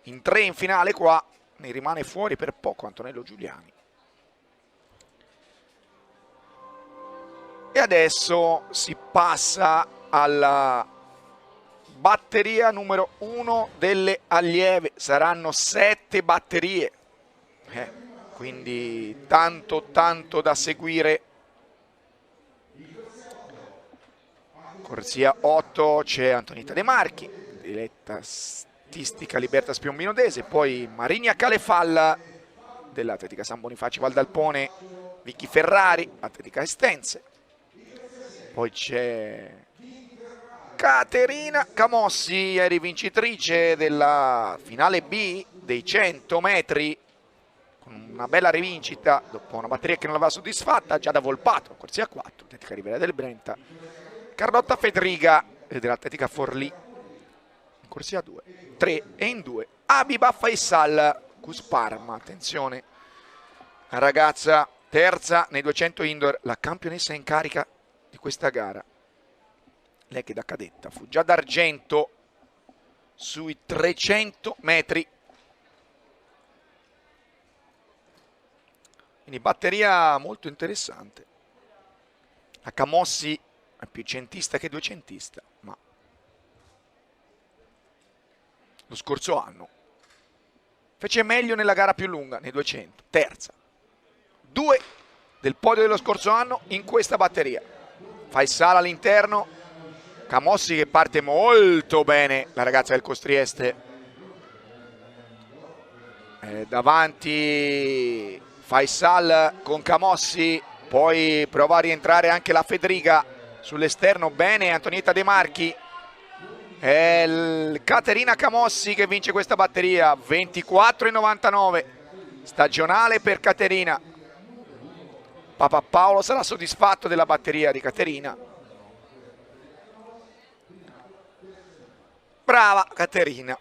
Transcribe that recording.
in 3 in finale qua, ne rimane fuori per poco Antonello Giuliani. E adesso si passa alla batteria numero 1 delle allieve. Saranno 7 batterie, quindi tanto da seguire. Corsia 8 c'è Antonietta De Marchi, diretta artistica Libertas Piombino Dese, poi Marigna Calefalla dell'Atletica San Bonifacio Val d'Alpone, Vicky Ferrari, Atletica Estense, poi c'è Caterina Camossi, ieri vincitrice della finale B dei 100 metri, con una bella rivincita dopo una batteria che non l'aveva soddisfatta. Giada Volpato, corsia 4, Atletica Rivera del Brenta, Carlotta Fedriga dell'Atletica Forlì, corsia 2, 3 e in 2 Abiba Faisal Cusparma. Attenzione, la ragazza terza nei 200 indoor, la campionessa in carica di questa gara. Lei che da cadetta fu già d'argento sui 300 metri. Quindi batteria molto interessante. La Camossi è più centista che duecentista, ma lo scorso anno fece meglio nella gara più lunga, nei 200, terza. 2 del podio dello scorso anno in questa batteria. Faisal all'interno, Camossi che parte molto bene, la ragazza del Costrieste. Davanti Faisal con Camossi, poi prova a rientrare anche la Fedriga sull'esterno, bene Antonietta De Marchi. È Caterina Camossi che vince questa batteria, 24,99, stagionale per Caterina. Papa Paolo sarà soddisfatto della batteria di Caterina. Brava Caterina.